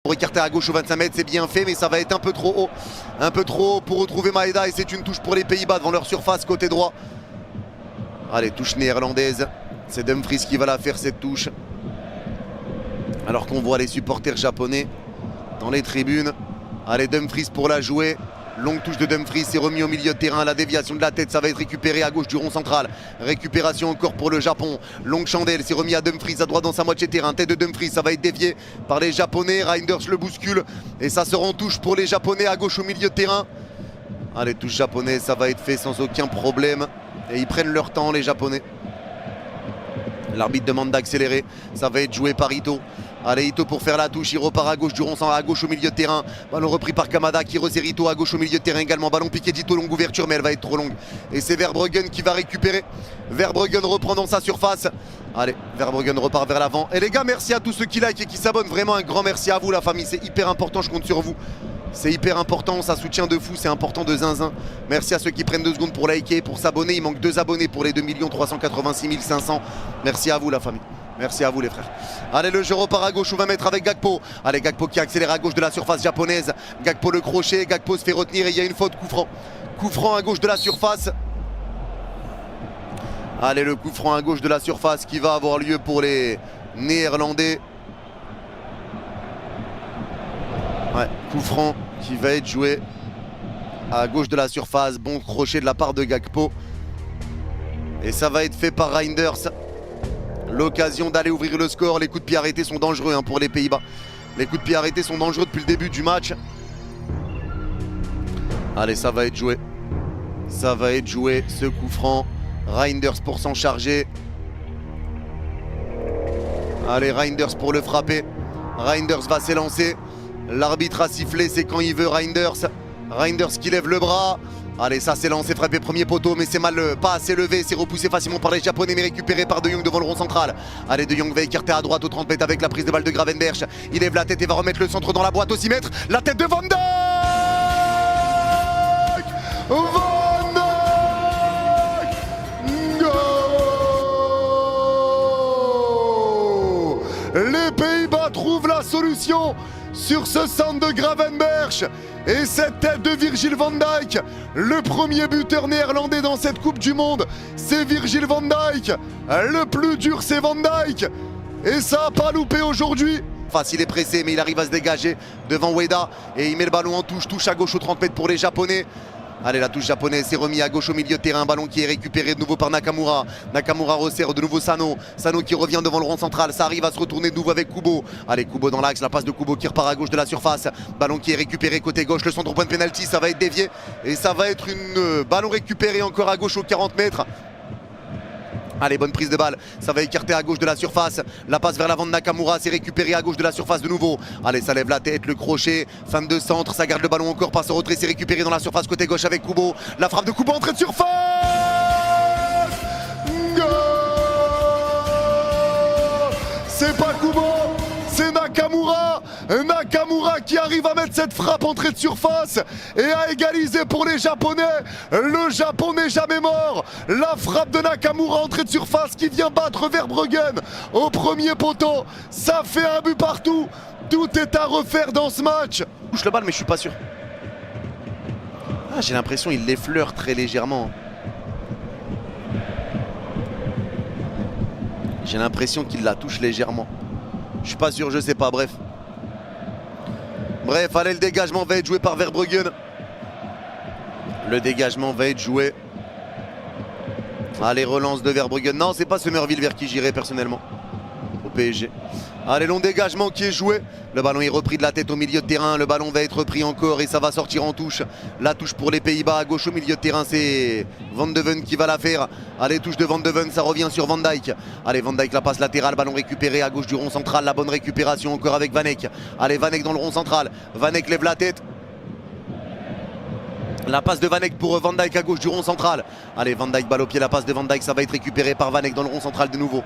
Pour écarter à gauche au 25 mètres, c'est bien fait, mais ça va être un peu trop haut. Un peu trop haut pour retrouver Maeda et c'est une touche pour les Pays-Bas devant leur surface côté droit. Allez, touche néerlandaise. C'est Dumfries qui va la faire cette touche. Alors qu'on voit les supporters japonais dans les tribunes. Allez, Dumfries pour la jouer. Longue touche de Dumfries, c'est remis au milieu de terrain. La déviation de la tête, ça va être récupéré à gauche du rond central. Récupération encore pour le Japon. Longue chandelle, c'est remis à Dumfries à droite dans sa moitié terrain. Tête de Dumfries, ça va être dévié par les Japonais. Reinders le bouscule et ça se rend touche pour les Japonais à gauche au milieu de terrain. Allez, touche japonaise, ça va être fait sans aucun problème. Et ils prennent leur temps, les Japonais. L'arbitre demande d'accélérer. Ça va être joué par Ito. Allez, Ito pour faire la touche, il repart à gauche du rond à gauche au milieu de terrain. Ballon repris par Kamada qui resserre Ito à gauche au milieu de terrain également. Ballon piqué d'Ito, longue ouverture, mais elle va être trop longue. Et c'est Verbruggen qui va récupérer. Verbruggen reprend dans sa surface. Allez, Verbruggen repart vers l'avant. Et les gars, merci à tous ceux qui like et qui s'abonnent. Vraiment un grand merci à vous, la famille. C'est hyper important, je compte sur vous. C'est hyper important, ça soutient de fou, c'est important de zinzin. Merci à ceux qui prennent 2 secondes pour liker, pour s'abonner. Il manque 2 abonnés pour les 2 386 500. Merci à vous, la famille. Merci à vous les frères. Allez, le jeu repart à gauche au 20 mètres avec Gakpo. Allez, Gakpo qui accélère à gauche de la surface japonaise. Gakpo le crochet, Gakpo se fait retenir et il y a une faute, coup franc. Coup franc à gauche de la surface. Allez, le coup franc à gauche de la surface qui va avoir lieu pour les Néerlandais. Ouais, coup franc qui va être joué à gauche de la surface. Bon crochet de la part de Gakpo. Et ça va être fait par Reinders. L'occasion d'aller ouvrir le score. Les coups de pied arrêtés sont dangereux pour les Pays-Bas. Les coups de pied arrêtés sont dangereux depuis le début du match. Allez, ça va être joué. Ça va être joué, ce coup franc. Reinders pour s'en charger. Allez, Reinders pour le frapper. Reinders va s'élancer. L'arbitre a sifflé, c'est quand il veut Reinders. Reinders qui lève le bras. Allez, ça s'est lancé, frappé premier poteau, mais c'est mal, pas assez levé. C'est repoussé facilement par les Japonais, mais récupéré par De Jong devant le rond central. Allez, De Jong va écarter à droite au 30 mètres avec la prise de balle de Gravenberch. Il lève la tête et va remettre le centre dans la boîte au 6 mètres. La tête de Van Dijk. Van Dijk. Goal. Les Pays-Bas trouvent la solution sur ce centre de Gravenberch. Et cette tête de Virgil van Dijk, le premier buteur néerlandais dans cette Coupe du Monde, c'est Virgil van Dijk. Le plus dur, c'est Van Dijk. Et ça n'a pas loupé aujourd'hui. Il est pressé, mais il arrive à se dégager devant Ueda. Et il met le ballon en touche, touche à gauche au 30 mètres pour les Japonais. Allez, la touche japonaise s'est remis à gauche au milieu de terrain. Ballon qui est récupéré de nouveau par Nakamura. Nakamura resserre de nouveau Sano. Sano qui revient devant le rond central. Ça arrive à se retourner de nouveau avec Kubo. Allez, Kubo dans l'axe. La passe de Kubo qui repart à gauche de la surface. Ballon qui est récupéré côté gauche. Le centre point de pénalty. Ça va être dévié. Et ça va être une ballon récupéré encore à gauche aux 40 mètres. Allez, bonne prise de balle, ça va écarter à gauche de la surface. La passe vers l'avant de Nakamura, c'est récupéré à gauche de la surface de nouveau. Allez, ça lève la tête, le crochet, fin de centre, ça garde le ballon encore, passe au retrait, c'est récupéré dans la surface côté gauche avec Kubo. La frappe de Kubo, entrée de surface. Goal. C'est pas Kubo, c'est Nakamura. Nakamura qui arrive à mettre cette frappe entrée de surface et à égaliser pour les Japonais. Le Japon n'est jamais mort. La frappe de Nakamura entrée de surface qui vient battre Verbruggen au premier poteau. Ça fait un but partout. Tout est à refaire dans ce match. Je touche le ballon mais je suis pas sûr. Ah, j'ai l'impression qu'il l'effleure très légèrement. J'ai l'impression qu'il la touche légèrement. Je suis pas sûr, je sais pas, bref. Bref, allez, le dégagement va être joué par Verbruggen. Le dégagement va être joué. Allez, relance de Verbruggen. Non, c'est pas Summerville vers qui j'irai personnellement. Au PSG. Allez, long dégagement qui est joué. Le ballon est repris de la tête au milieu de terrain. Le ballon va être repris encore et ça va sortir en touche. La touche pour les Pays-Bas à gauche au milieu de terrain. C'est Van de Ven qui va la faire. Allez, touche de Van de Ven, ça revient sur Van Dijk. Allez, Van Dijk, la passe latérale. Ballon récupéré à gauche du rond central. La bonne récupération encore avec Van Eyck. Allez, Van Eyck dans le rond central. Van Eyck lève la tête. La passe de Van Eyck pour Van Dijk à gauche du rond central. Allez, Van Dijk, balle au pied. La passe de Van Dijk, ça va être récupéré par Van Eyck dans le rond central de nouveau.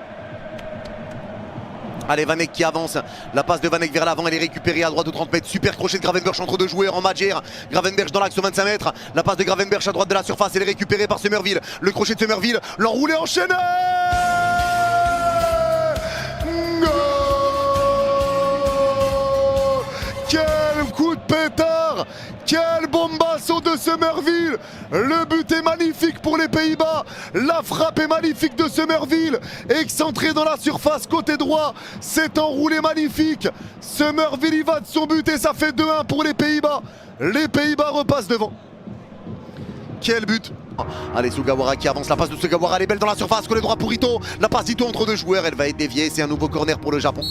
Allez, Van Eyck qui avance, la passe de Van Eyck vers l'avant, elle est récupérée à droite au 30 mètres, super crochet de Gravenberch entre deux joueurs en Madjer. Gravenberch dans l'axe au 25 mètres, la passe de Gravenberch à droite de la surface, elle est récupérée par Summerville, le crochet de Summerville, l'enroulé enchaîné. Goal. Quel coup de pétard! Quel bombasso de Summerville! Le but est magnifique pour les Pays-Bas. La frappe est magnifique de Summerville. Excentré dans la surface côté droit. C'est enroulé magnifique. Summerville y va de son but et ça fait 2-1 pour les Pays-Bas. Les Pays-Bas repassent devant. Quel but! Allez, Sugawara qui avance, la passe de Sugawara, elle est belle dans la surface, côté droit pour Ito. La passe d'Ito entre deux joueurs, elle va être déviée, c'est un nouveau corner pour le Japon.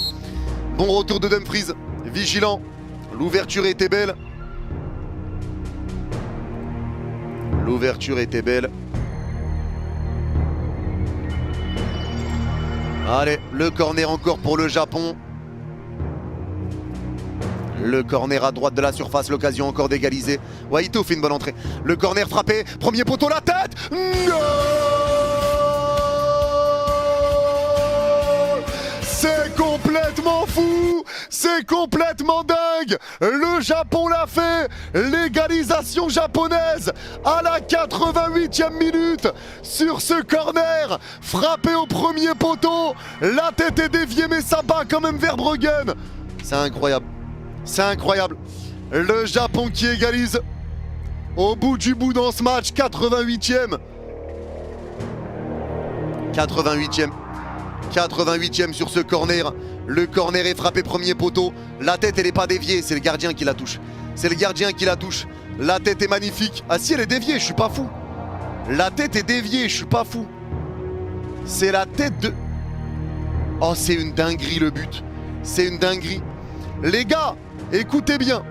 Bon retour de Dumfries, vigilant, l'ouverture était belle. L'ouverture était belle. Allez, le corner encore pour le Japon. Le corner à droite de la surface, l'occasion encore d'égaliser. Ouais, Ito fait une bonne entrée. Le corner frappé, premier poteau, la tête. Goal! C'est complètement fou! C'est complètement dingue! Le Japon l'a fait! L'égalisation japonaise à la 88e minute sur ce corner frappé au premier poteau. La tête est déviée mais ça bat quand même Verbruggen. C'est incroyable. C'est incroyable. Le Japon qui égalise au bout du bout dans ce match. 88e. 88e. 88e sur ce corner. Le corner est frappé premier poteau. La tête elle n'est pas déviée, c'est le gardien qui la touche. C'est le gardien qui la touche. La tête est magnifique. Ah si, elle est déviée, je suis pas fou. La tête est déviée, je suis pas fou. C'est la tête de... Oh, c'est une dinguerie le but. C'est une dinguerie. Les gars, écoutez bien.